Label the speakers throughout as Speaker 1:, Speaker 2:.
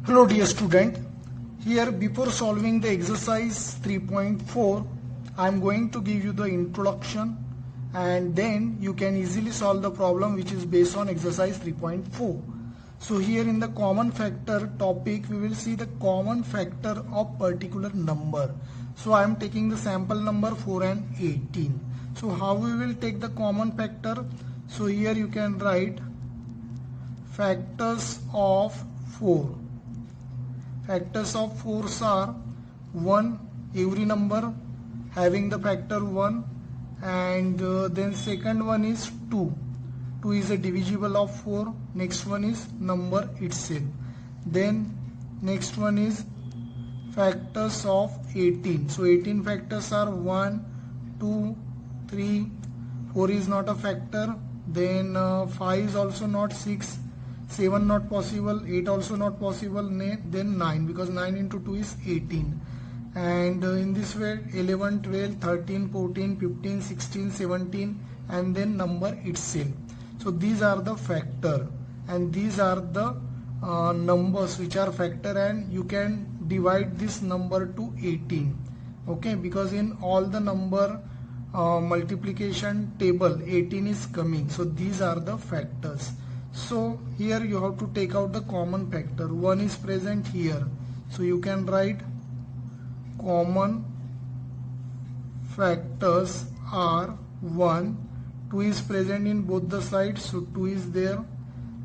Speaker 1: Hello dear student, here before solving the exercise 3.4, I am going to give you the introduction and then you can easily solve the problem which is based on exercise 3.4. So here in the common factor topic, we will see the common factor of particular number. So I am taking the sample number 4 and 18. So how we will take the common factor? So here you can write factors of 4. Factors of 4 are 1, every number having the factor 1, and then second one is 2. 2 is a divisible of 4. Next one is number itself. Then next one is factors of 18. So 18 factors are 1, 2, 3, 4 is not a factor. Then 5 is also not, 6, 7 not possible, 8 also not possible, then 9, because 9 into 2 is 18. And in this way 11, 12, 13, 14, 15, 16, 17, and then number itself. So these are the factor and these are the numbers which are factor, and you can divide this number to 18. Okay, because in all the number multiplication table 18 is coming. So these are the factors. So here you have to take out the common factor. 1 is present here, so you can write common factors are 1. 2 is present in both the sides, so 2 is there.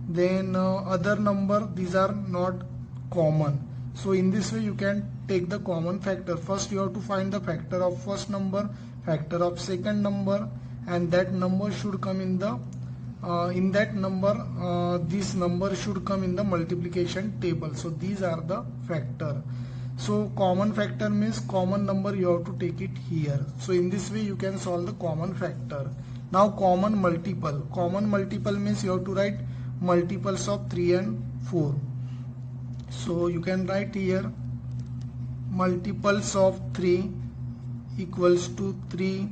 Speaker 1: Then other number, these are not common. So in this way you can take the common factor. First you have to find the factor of first number, factor of second number, and that number should come in the this number should come in the multiplication table. So these are the factor. So common factor means common number, you have to take it here. So in this way you can solve the common factor. Now common multiple. Common multiple means you have to write multiples of 3 and 4. So you can write here multiples of 3 equals to 3.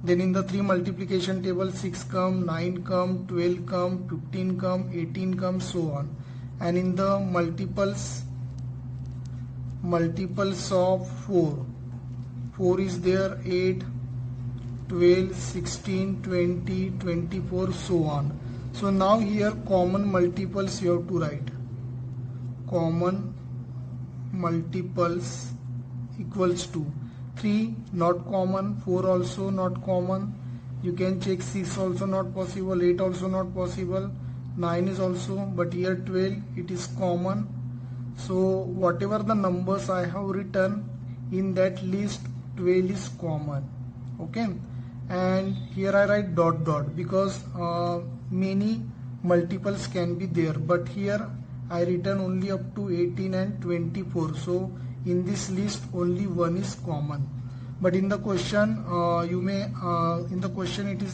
Speaker 1: Then in the 3 multiplication table 6 come, 9 come, 12 come, 15 come, 18 come, so on. And in the multiples of 4, 4 is there, 8, 12, 16, 20, 24, so on. So now here common multiples you have to write. Common multiples equals to 3 not common, 4 also not common. You can check 6 also not possible, 8 also not possible, 9 is also, but here 12 it is common. So whatever the numbers I have written in that list, 12 is common. Okay, and here I write dot dot because many multiples can be there, but here I written only up to 18 and 24. So in this list only 1 is common. But in the question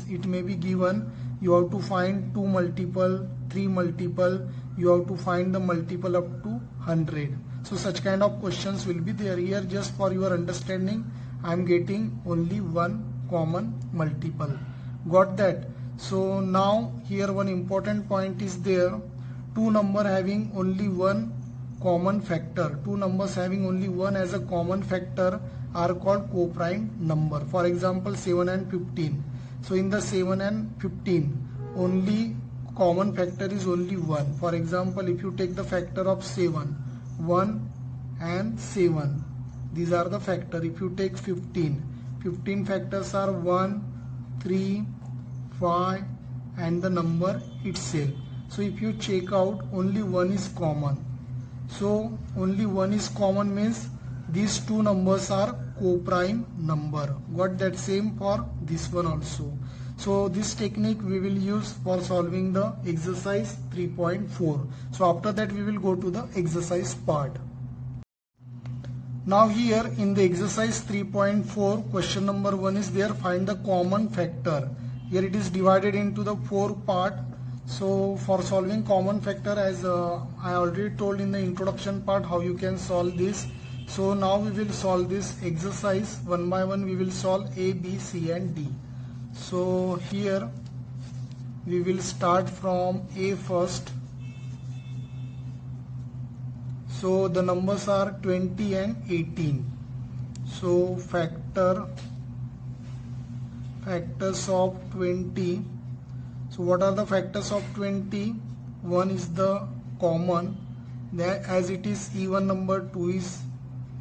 Speaker 1: it may be given you have to find 2 multiple, 3 multiple, you have to find the multiple up to 100. So such kind of questions will be there. Here just for your understanding I am getting only 1 common multiple. Got that? So now here one important point is there. 2 number having only 1 common factor. 2 numbers having only 1 as a common factor are called co-prime number. For example 7 and 15. So in the 7 and 15 only common factor is only 1. For example if you take the factor of 7, 1 and 7, these are the factor. If you take 15, 15 factors are 1, 3, 5 and the number itself. So if you check out only 1 is common. So only 1 is common means these 2 numbers are co-prime number. Got that? Same for this one also. So this technique we will use for solving the exercise 3.4. So after that we will go to the exercise part. Now here in the exercise 3.4 question number 1 is there, find the common factor. Here it is divided into the 4 part. So for solving common factor, as I already told in the introduction part how you can solve this. So now we will solve this exercise one by one. We will solve A, B, C and D. So here we will start from A first. So the numbers are 20 and 18. So factors of 20. So what are the factors of 20? 1 is the common, as it is even number. 2 is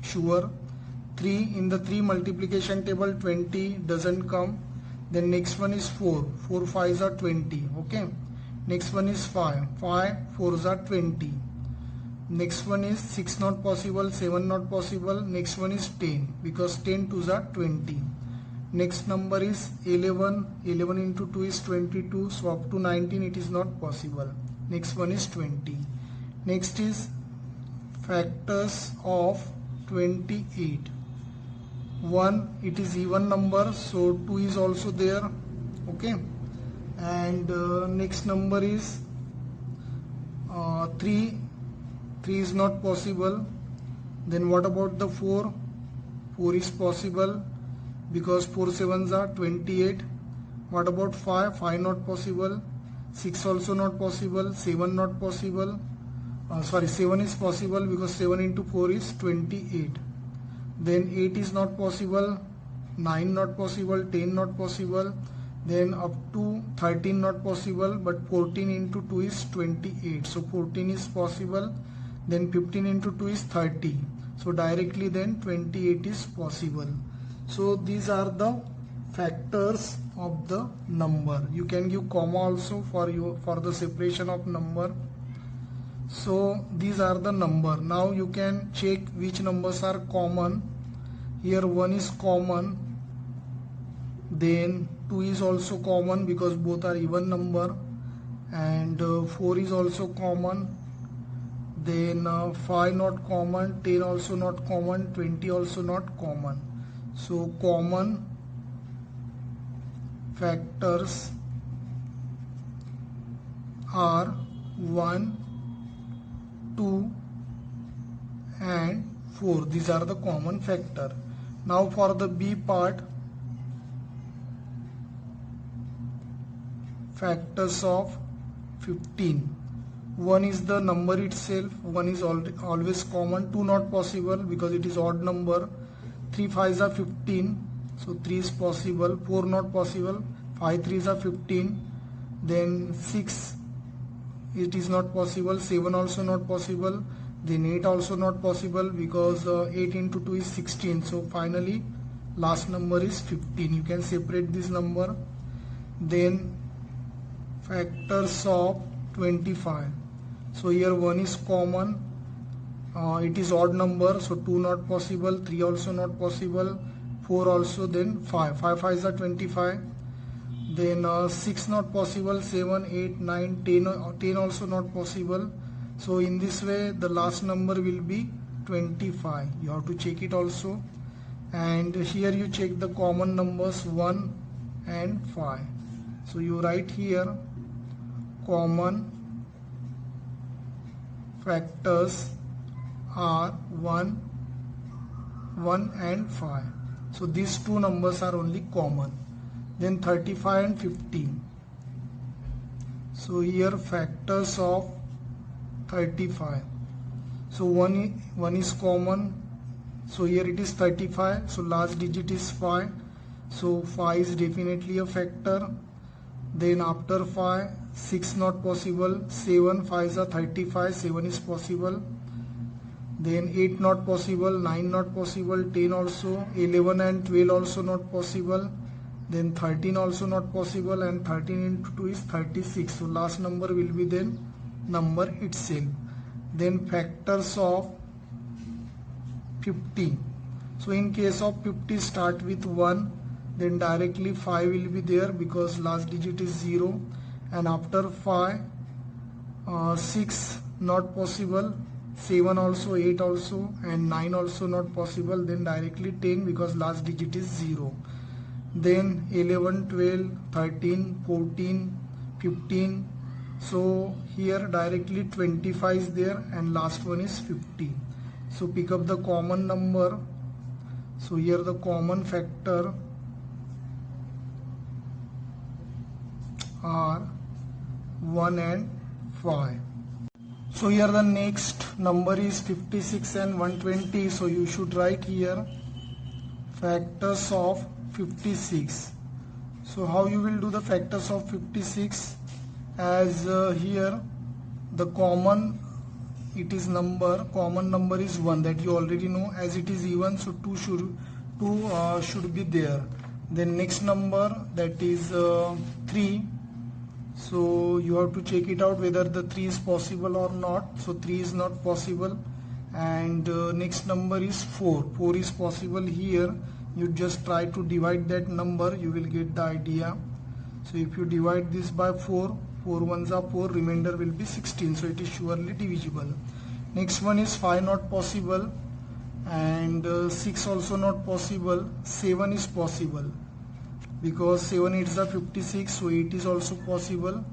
Speaker 1: sure. 3, in the 3 multiplication table 20 doesn't come. Then next one is 4. 4 5s are 20. Okay. Next one is 5. 5 4s are 20. Next one is 6 not possible, 7 not possible. Next one is 10 because 10 2s are 20. Next number is 11. 11 into 2 is 22. So up to 19 it is not possible. Next one is 20. Next is factors of 28. 1, it is even number, so 2 is also there. Okay. And next number is 3. 3 is not possible. Then what about the 4? 4 is possible because 4 7s are 28. What about 5? 5 not possible. 6 also not possible. 7 not possible. 7 is possible because 7 into 4 is 28. Then 8 is not possible. 9 not possible. 10 not possible. Then up to 13 not possible, but 14 into 2 is 28. So 14 is possible. Then 15 into 2 is 30. So directly then 28 is possible. So these are the factors of the number. You can give comma also for the separation of number. So these are the number. Now you can check which numbers are common. Here 1 is common. Then 2 is also common because both are even number. And 4 is also common. Then 5 not common, 10 also not common, 20 also not common. So common factors are 1, 2 and 4. These are the common factor. Now for the B part, factors of 15. 1 is the number itself. 1 is always common. 2 not possible because it is odd number. 3 5s are 15. So 3 is possible. 4 not possible. 5 3s are 15. Then 6, it is not possible. 7 also not possible. Then 8 also not possible because 8 into 2 is 16. So finally last number is 15. You can separate this number. Then factors of 25. So here 1 is common. It is odd number, so 2 not possible, 3 also not possible, 4 also, then 5. 5 5s are 25. Then 6 not possible, 7, 8, 9, 10 also not possible. So in this way the last number will be 25. You have to check it also. And here you check the common numbers 1 and 5. So you write here common factors are 1 and 5. So these two numbers are only common. Then 35 and 15. So here factors of 35. So 1 is common. So here it is 35. So last digit is 5. So 5 is definitely a factor. Then after 5, 6 not possible, 7 5s are 35, 7 is possible. Then 8 not possible, 9 not possible, 10 also, 11 and 12 also not possible. Then 13 also not possible, and 13 into 2 is 36. So last number will be then number itself. Then factors of 50. So in case of 50, start with 1, then directly 5 will be there because last digit is 0. And after 5, 6 not possible, 7 also, 8 also, and 9 also not possible. Then directly 10 because last digit is 0. Then 11, 12, 13, 14, 15. So here directly 25 is there and last one is 50. So pick up the common number. So here the common factor are 1 and 5. So here the next number is 56 and 120. So you should write here factors of 56. So how you will do the factors of 56? As here the common number is 1, that you already know. As it is even, so 2 should be there. Then next number, that is 3. So you have to check it out whether the 3 is possible or not. So 3 is not possible. And next number is 4. 4 is possible. Here you just try to divide that number, you will get the idea. So if you divide this by 4, 4 ones are 4, remainder will be 16. So it is surely divisible. Next one is 5 not possible, and 6 also not possible. 7 is possible because 7 8s are 56, so 8 is also possible.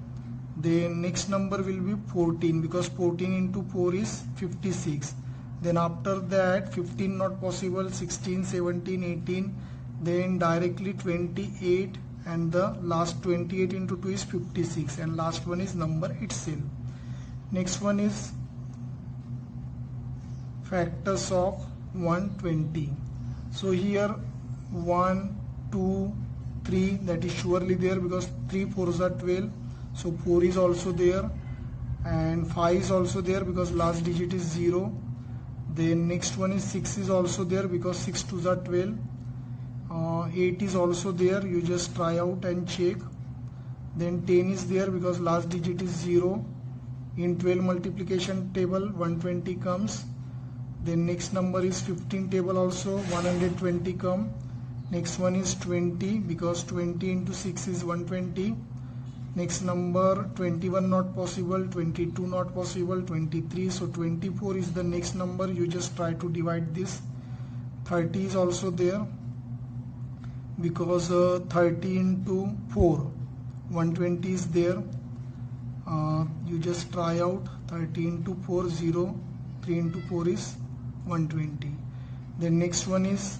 Speaker 1: Then next number will be 14 because 14 into 4 is 56. Then after that 15 not possible, 16, 17, 18, then directly 28, and the last 28 into 2 is 56, and last one is number itself. Next one is factors of 120. So here 1, 2, 3, that is surely there because 3 4s are 12, so 4 is also there, and 5 is also there because last digit is 0. Then next one is 6 is also there because 6 2s are 12. 8 is also there, you just try out and check. Then 10 is there because last digit is 0. In 12 multiplication table 120 comes. Then next number is 15 table also 120 come. Next one is 20 because 20 into 6 is 120. Next number 21 not possible, 22 not possible, 23, so 24 is the next number. You just try to divide this. 30 is also there because 30 into 4 120 is there. You just try out. 30 into 4 0, 3 into 4 is 120. Then next one is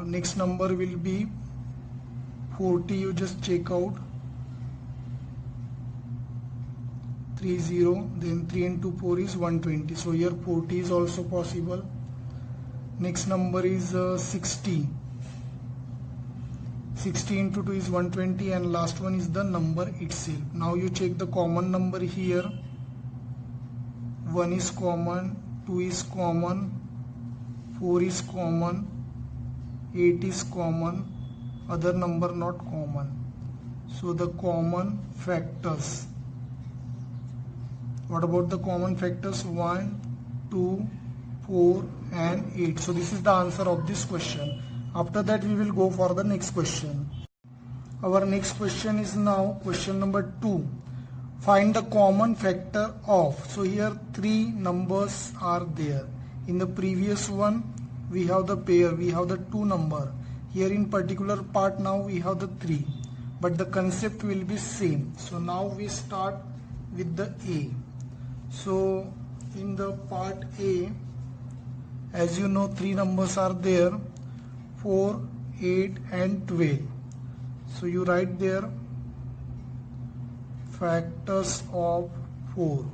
Speaker 1: next number will be 40. You just check out. 30, then 3 into 4 is 120. So here 40 is also possible. Next number is 60. 60 into 2 is 120, and last one is the number itself. Now you check the common number here. 1 is common, 2 is common, 4 is common, 8 is common, other number not common. So the common factors. What about the common factors? 1, 2, 4 and 8. So this is the answer of this question. After that we will go for the next question. Our next question is now question number 2. Find the common factor of. So here 3 numbers are there. In the previous one we have the pair, we have the 2 number. Here in particular part now we have the 3. But the concept will be same. So now we start with the A. So in the part A, as you know, 3 numbers are there, 4, 8 and 12. So you write there factors of 4.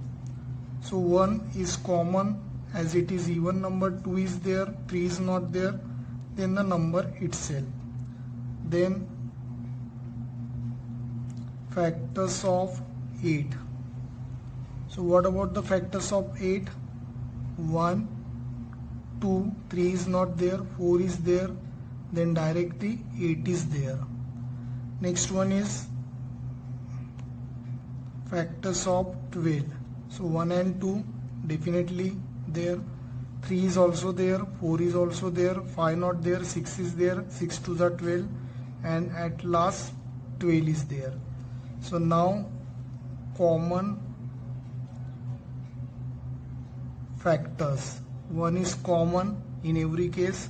Speaker 1: So 1 is common as it is even number, 2 is there, 3 is not there, then the number itself. Then factors of 8. So what about the factors of 8? 1, 2, 3 is not there, 4 is there, then directly 8 is there. Next one is factors of 12. So 1 and 2 definitely there, 3 is also there, 4 is also there, 5 not there, 6 is there, 6 2s are 12, and at last 12 is there. So now common factors. 1 is common in every case,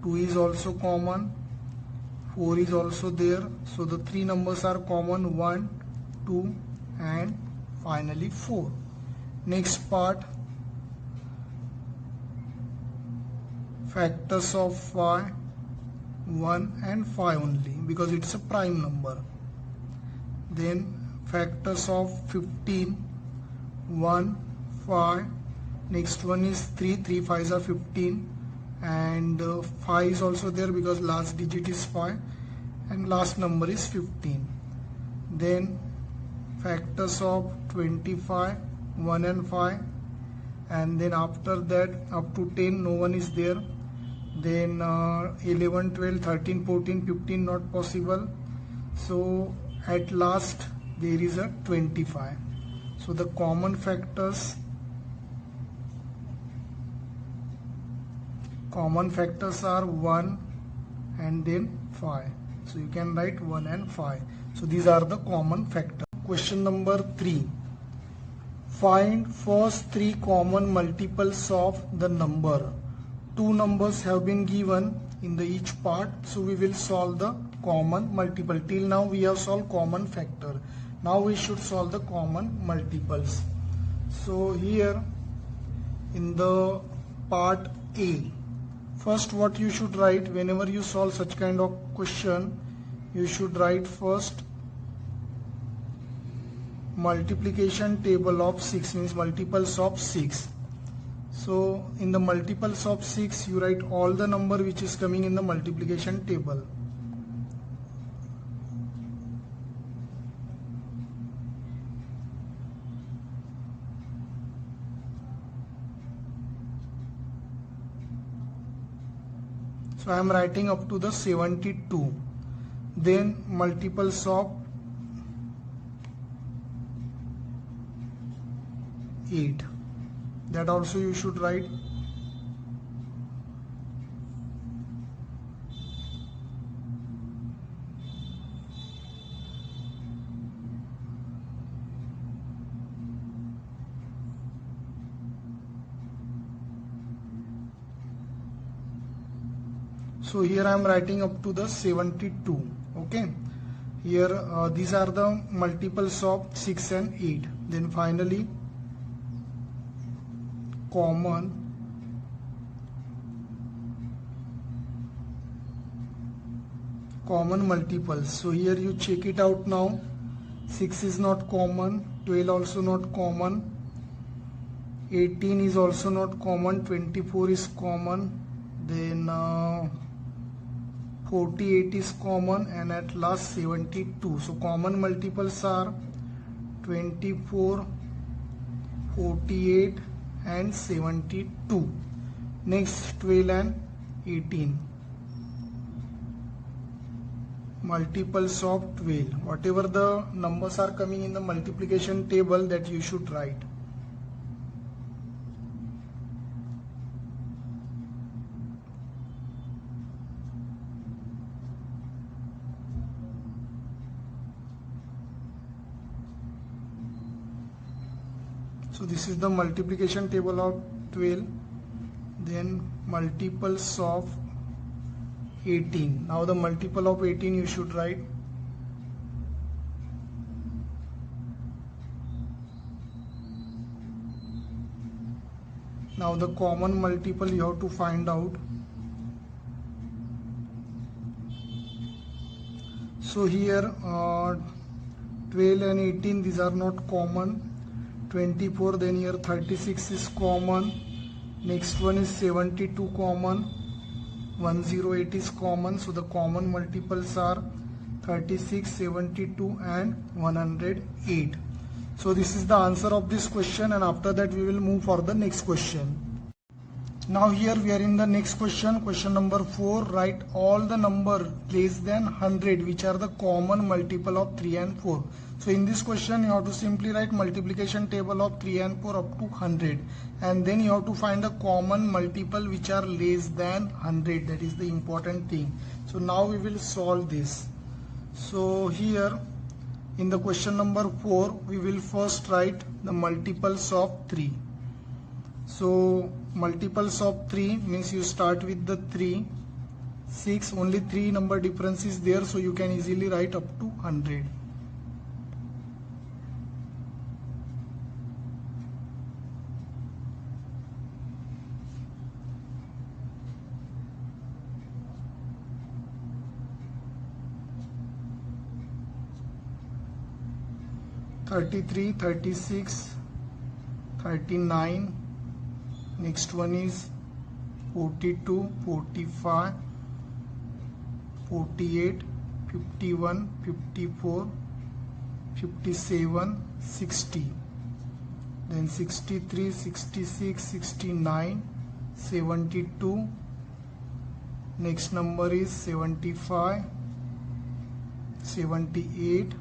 Speaker 1: 2 is also common, 4 is also there. So the 3 numbers are common, 1, 2 and finally 4. Next part, factors of 5, 1 and 5 only because it's a prime number. Then factors of 15, 1, 5. Next one is 3. 3 5s are 15, and 5 is also there because last digit is 5, and last number is 15. Then factors of 25, 1 and 5, and then after that up to 10 no one is there. Then 11, 12, 13, 14, 15 not possible. So at last there is a 25. So the common factors are 1 and then 5. So you can write 1 and 5. So these are the common factors. Question number 3. Find first 3 common multiples of the number. 2 numbers have been given in the each part, so we will solve the common multiple. Till now we have solved common factor. Now we should solve the common multiples. So here in the part A, first what you should write whenever you solve such kind of question, you should write first multiplication table of 6, means multiples of 6. So in the multiples of 6 you write all the number which is coming in the multiplication table. So I am writing up to the 72. Then multiples of 8. That also you should write. So here I am writing up to the 72. Okay. Here these are the multiples of 6 and 8. Then finally common multiples. So here you check it out now. 6 is not common, 12 also not common, 18 is also not common, 24 is common, then 48 is common, and at last 72. So common multiples are 24, 48 and 72. Next 12 and 18. Multiples of 12. Whatever the numbers are coming in the multiplication table, that you should write. So this is the multiplication table of 12. Then multiples of 18. Now the multiple of 18 you should write. Now the common multiple you have to find out. So here 12 and 18, these are not common. 24, then here 36 is common. Next one is 72 common. 108 is common. So the common multiples are 36, 72 and 108. So this is the answer of this question, and after that we will move for the next question. Now here we are in the next question, question number 4. Write all the number less than 100 which are the common multiple of 3 and 4. So in this question you have to simply write multiplication table of 3 and 4 up to 100, and then you have to find the common multiple which are less than 100. That is the important thing. So now we will solve this. So here in the question number 4 we will first write the multiples of 3. So multiples of 3 means you start with the 3, 6, only 3 number difference is there, so you can easily write up to 100. (33, 36, 39, next one is 42, 45, 48, 51, 54, 57, 60, then 63, 66, 69, 72, next number is 75, 78,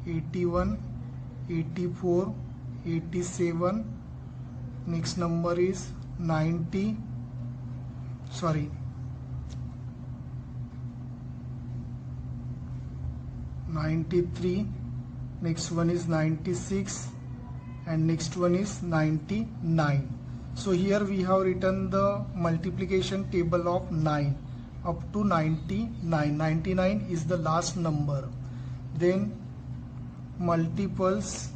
Speaker 1: 81, 84, 87, next number is 93, next one is 96, and next one is 99. So here we have written the multiplication table of 9 up to 99. 99 is the last number. Then multiples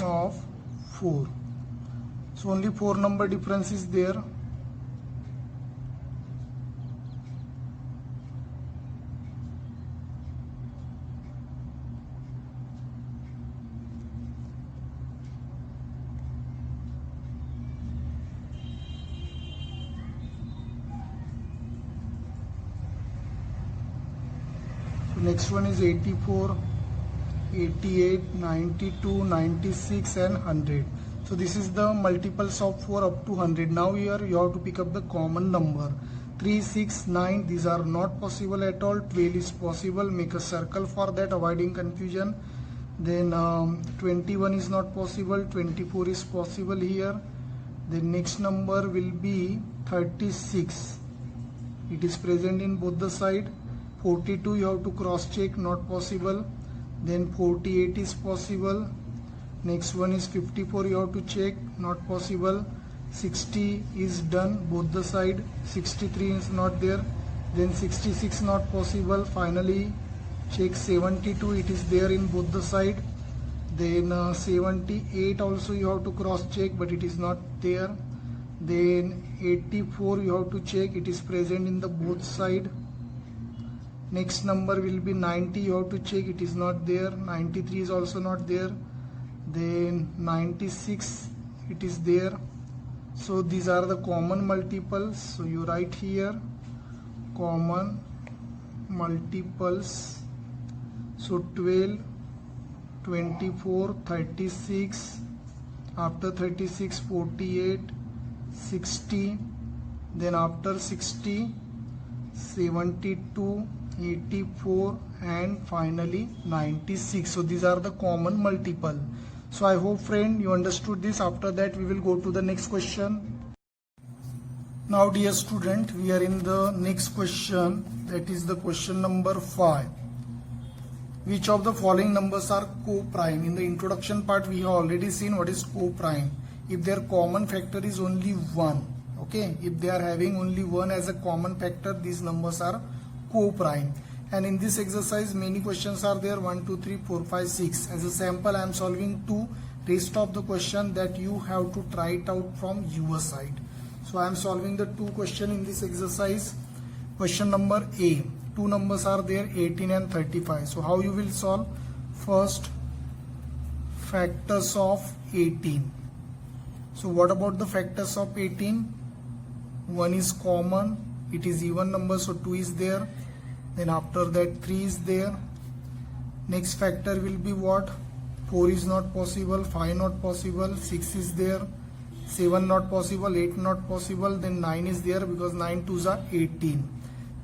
Speaker 1: of 4. So only 4 number difference is there. Next one is 84, 88, 92, 96 and 100. So this is the multiples of 4 up to 100. Now here you have to pick up the common number. 3, 6, 9, these are not possible at all. 12 is possible. Make a circle for that, avoiding confusion. Then 21 is not possible. 24 is possible here. The next number will be 36. It is present in both the side. 42 you have to cross check, not possible. Then 48 is possible. Next one is 54, you have to check, not possible. 60 is done, both the side. 63 is not there. Then 66 not possible. Finally check 72, it is there in both the side. Then 78 also you have to cross check, but it is not there. Then 84 you have to check, it is present in the both side. Next number will be 90, you have to check, it is not there. 93 is also not there. Then 96, it is there. So these are the common multiples. So you write here common multiples. So 12, 24, 36, after 36, 48, 60, then after 60, 72, 84 and finally 96. So these are the common multiple. So I hope friend you understood this. After that we will go to the next question. Now dear student, we are in the next question, that is the question number 5. Which of the following numbers are co-prime? In the introduction part we have already seen what is co-prime. If their common factor is only 1, okay, if they are having only 1 as a common factor, these numbers are co-prime. And in this exercise many questions are there, 1, 2, 3, 4, 5, 6. As a sample I am solving 2. Rest of the question that you have to try it out from your side. So I am solving the 2 questions in this exercise. Question number A. 2 numbers are there, 18 and 35. So how you will solve? First, factors of 18. So what about the factors of 18? 1 is common, it is even number, so 2 is there. Then after that 3 is there. Next factor will be what? 4 is not possible, 5 not possible, 6 is there, 7 not possible, 8 not possible, then 9 is there because 9 2s are 18.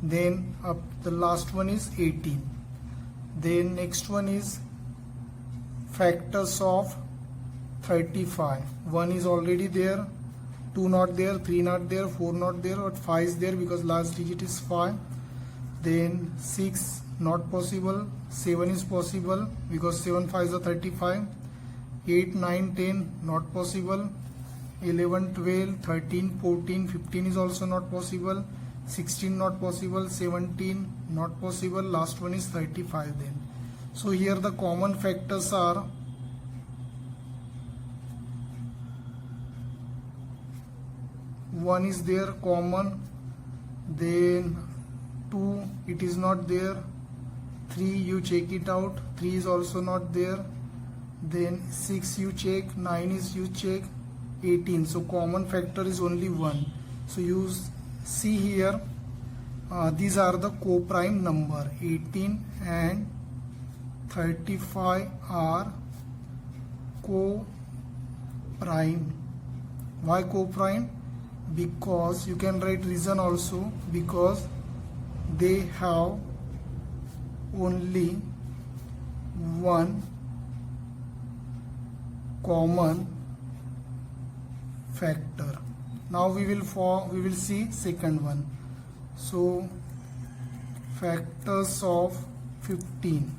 Speaker 1: Then the last one is 18. Then next one is factors of 35. 1 is already there, 2 not there, 3 not there, 4 not there, but 5 is there because last digit is 5. Then 6 not possible, 7 is possible because 7 5s are 35, 8, 9, 10 not possible, 11, 12, 13, 14, 15 is also not possible, 16 not possible, 17 not possible, last one is 35 then. So here the common factors are 1 is there common, then 2 it is not there, 3 you check it out, 3 is also not there, then 6 you check, 9 is you check, 18. So common factor is only 1. So you see here, these are the co-prime number. 18 and 35 are co-prime. Why co-prime? Because you can write reason also, because they have only one common factor. Now we will see second one. So factors of 15,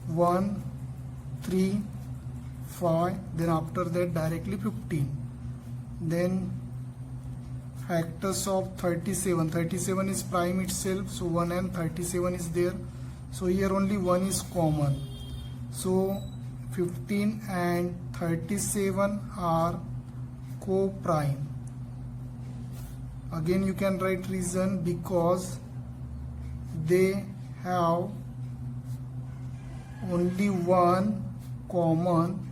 Speaker 1: 1, 3, 5, then after that directly 15. Then factors of 37, 37 is prime itself, so 1 and 37 is there, so here only 1 is common. So 15 and 37 are co-prime. Again you can write reason, because they have only one common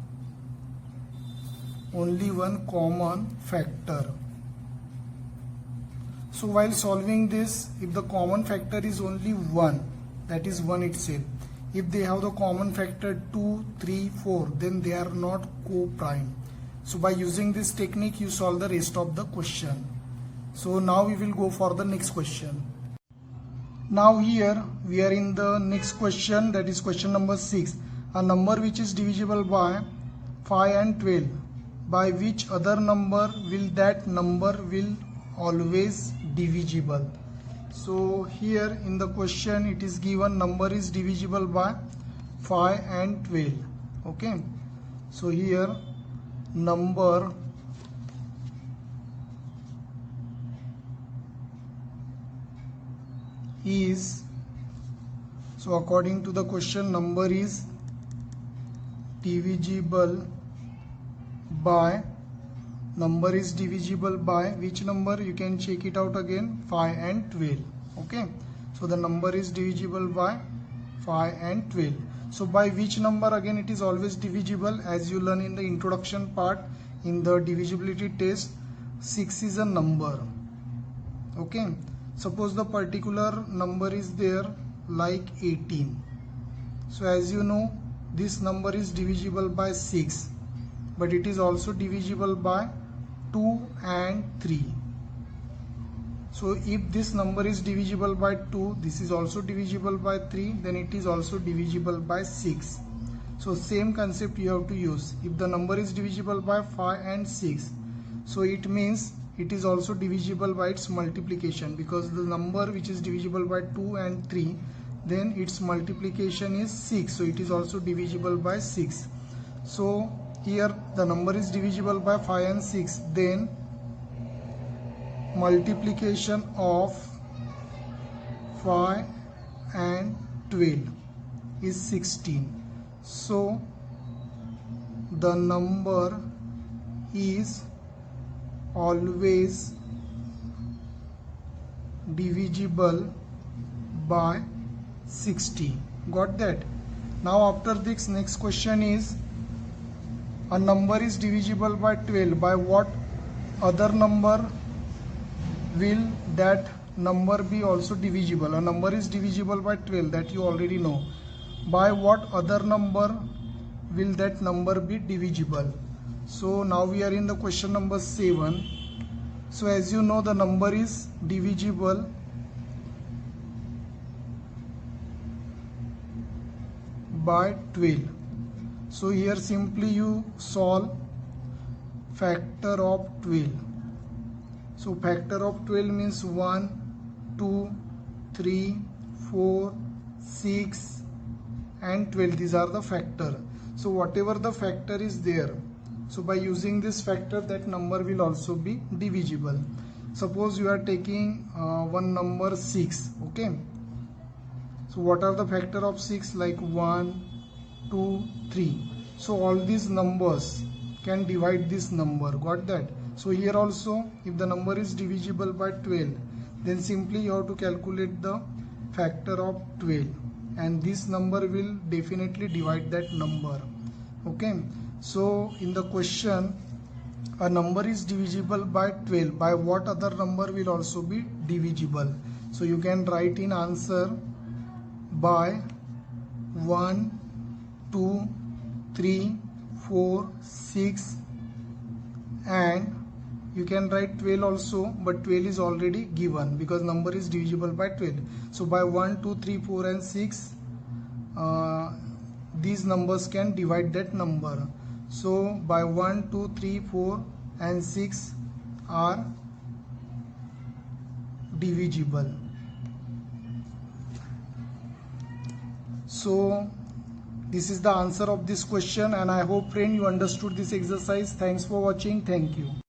Speaker 1: factor. So while solving this, if the common factor is only 1, that is 1 itself, if they have the common factor 2, 3, 4, then they are not co-prime. So by using this technique you solve the rest of the question. So now we will go for the next question. Now here we are in the next question, that is question number 6. A number which is divisible by 5 and 12, by which other number will that number will always divisible? So here in the question it is given number is divisible by 5 and 12. Okay, so here number is, so according to the question, number is divisible by, number is divisible by which number? You can check it out again, 5 and 12. Okay, so the number is divisible by 5 and 12. So by which number? Again it is always divisible, as you learn in the introduction part in the divisibility test. 6 is a number. Okay, suppose the particular number is there like 18. So as you know, this number is divisible by 6, but it is also divisible by 2 and 3. So if this number is divisible by 2, this is also divisible by 3, then it is also divisible by 6. So same concept you have to use. If the number is divisible by 5 and 6, so it means it is also divisible by its multiplication, because the number which is divisible by 2 and 3, then its multiplication is 6, so it is also divisible by 6. So here the number is divisible by 5 and 6, then multiplication of 5 and 12 is 16. So the number is always divisible by 60. Got that? Now after this, next question is, a number is divisible by 12, by what other number will that number be also divisible? A number is divisible by 12, that you already know. By what other number will that number be divisible? So now we are in the question number 7. So as you know, the number is divisible by 12. So here simply you solve factor of 12. So factor of 12 means 1, 2, 3, 4, 6 and 12. These are the factor. So whatever the factor is there, so by using this factor, that number will also be divisible. Suppose you are taking one number 6. Okay, so what are the factor of 6? Like 1, 2, 3. So all these numbers can divide this number. Got that? So here also, if the number is divisible by 12, then simply you have to calculate the factor of 12, and this number will definitely divide that number. Okay, so in the question, a number is divisible by 12. By what other number will also be divisible? So you can write in answer by 1, 2, 3, 4, 6, and you can write 12 also, but 12 is already given because number is divisible by 12. So by 1, 2, 3, 4 and 6, these numbers can divide that number. So by 1, 2, 3, 4 and 6 are divisible. So this is the answer of this question, and I hope friend you understood this exercise. Thanks for watching. Thank you.